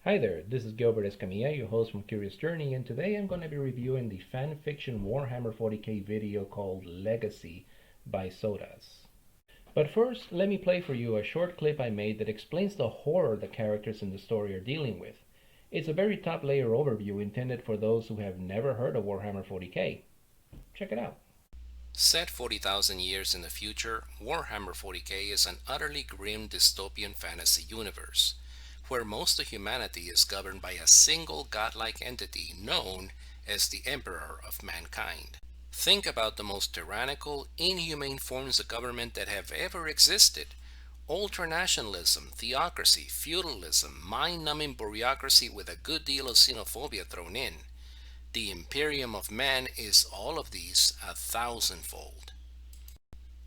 Hi there, this is Gilbert Escamilla, your host from Curious Journey, and today I'm going to be reviewing the fanfiction Warhammer 40K video called Legacy by Sodaz. But first, let me play for you a short clip I made that explains the horror the characters in the story are dealing with. It's a very top layer overview intended for those who have never heard of Warhammer 40K. Check it out. Set 40,000 years in the future, Warhammer 40K is an utterly grim dystopian fantasy universe, where most of humanity is governed by a single godlike entity known as the Emperor of Mankind. Think about the most tyrannical, inhumane forms of government that have ever existed. Ultranationalism, theocracy, feudalism, mind-numbing bureaucracy with a good deal of xenophobia thrown in. The Imperium of Man is all of these a thousandfold.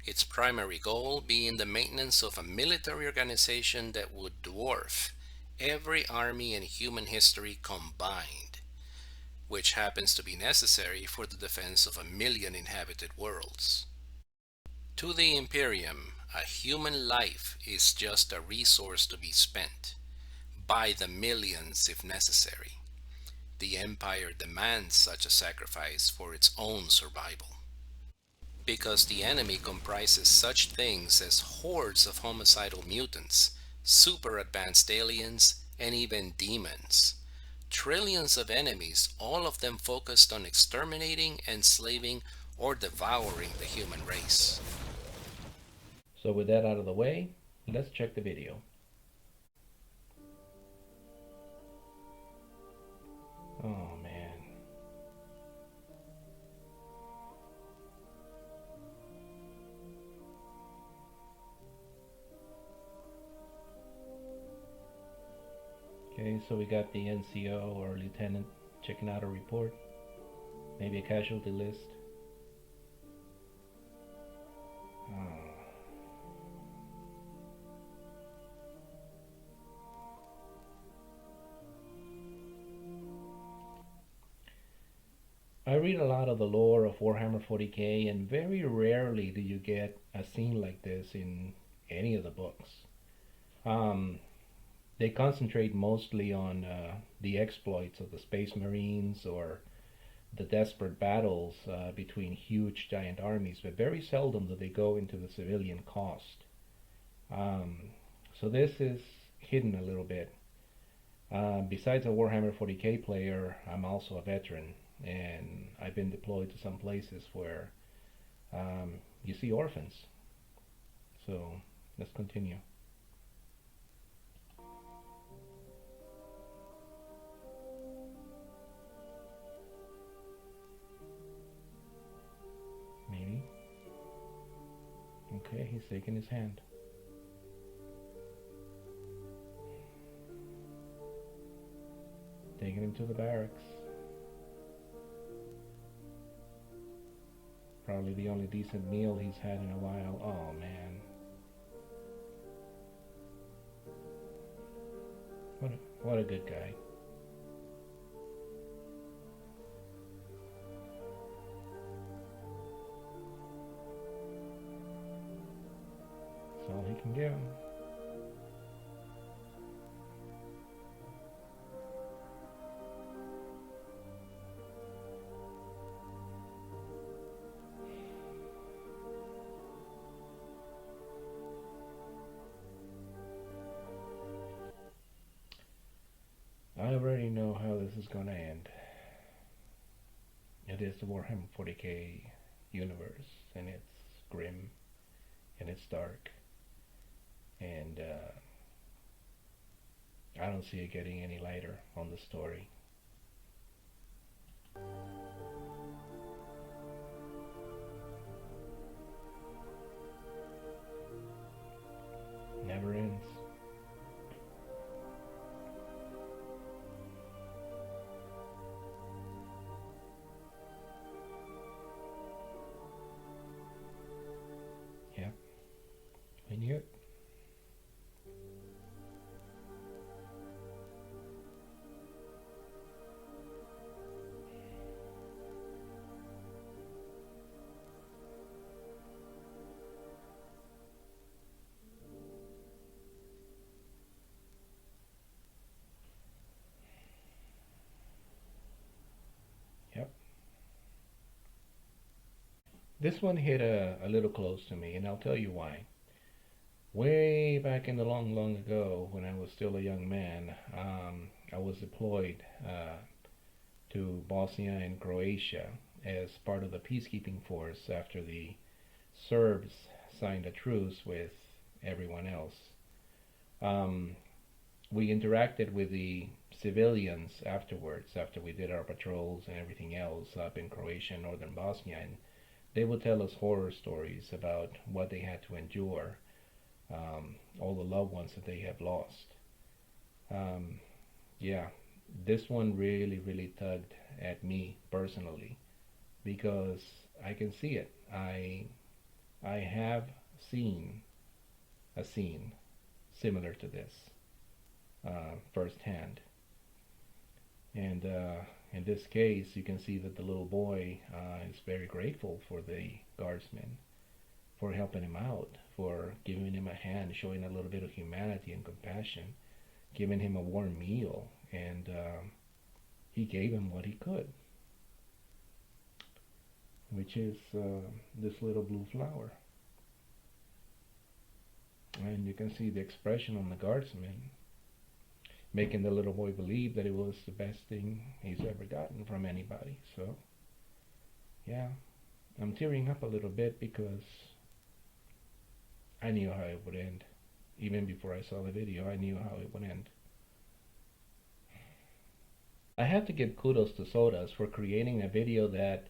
Its primary goal being the maintenance of a military organization that would dwarf every army in human history combined, which happens to be necessary for the defense of 1 million inhabited worlds. To the Imperium, a human life is just a resource to be spent, by the millions if necessary. The Empire demands such a sacrifice for its own survival. Because the enemy comprises such things as hordes of homicidal mutants, super advanced aliens, and even demons. Trillions of enemies, all of them focused on exterminating, enslaving, or devouring the human race. So with that out of the way, let's check the video. Oh man. Okay, so we got the NCO or lieutenant checking out a report, maybe a casualty list. Oh. I read a lot of the lore of Warhammer 40K, and very rarely do you get a scene like this in any of the books. Um, they concentrate mostly on the exploits of the Space Marines or the desperate battles between huge giant armies, but very seldom do they go into the civilian cost. Um, so this is hidden a little bit. Besides a Warhammer 40k player, I'm also a veteran, and I've been deployed to some places where you see orphans. So let's continue. Maybe. Okay, he's taking his hand. Taking him to the barracks. Probably the only decent meal he's had in a while. Oh man. What a good guy. That's all he can give him. I already know how this is gonna end. It is the Warhammer 40k universe, and it's grim, and it's dark, and I don't see it getting any lighter on the story. Never ends. Yeah, we knew it. This one hit a little close to me, and I'll tell you why. Way back in the long, long ago, when I was still a young man, I was deployed to Bosnia and Croatia as part of the peacekeeping force after the Serbs signed a truce with everyone else. Um, we interacted with the civilians afterwards, after we did our patrols and everything else up in Croatia and northern Bosnia, and they would tell us horror stories about what they had to endure, all the loved ones that they have lost. Um, yeah, this one really, really tugged at me personally because I can see it. I have seen a scene similar to this firsthand, and in this case, you can see that the little boy is very grateful for the guardsmen for helping him out, for giving him a hand, showing a little bit of humanity and compassion, giving him a warm meal, and he gave him what he could, which is this little blue flower. And you can see the expression on the guardsman, making the little boy believe that it was the best thing he's ever gotten from anybody. So, yeah, I'm tearing up a little bit because I knew how it would end. Even before I saw the video, I knew how it would end. I have to give kudos to Sodaz for creating a video that,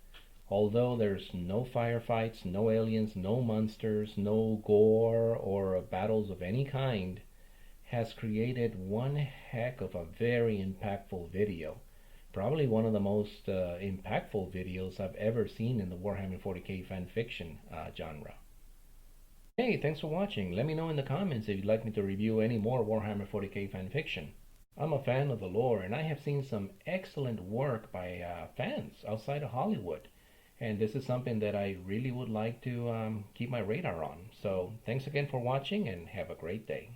although there's no firefights, no aliens, no monsters, no gore or battles of any kind, has created one heck of a very impactful video. Probably one of the most impactful videos I've ever seen in the Warhammer 40K fan fiction genre. Hey, thanks for watching. Let me know in the comments if you'd like me to review any more Warhammer 40K fan fiction. I'm a fan of the lore, and I have seen some excellent work by fans outside of Hollywood. And this is something that I really would like to keep my radar on. So thanks again for watching, and have a great day.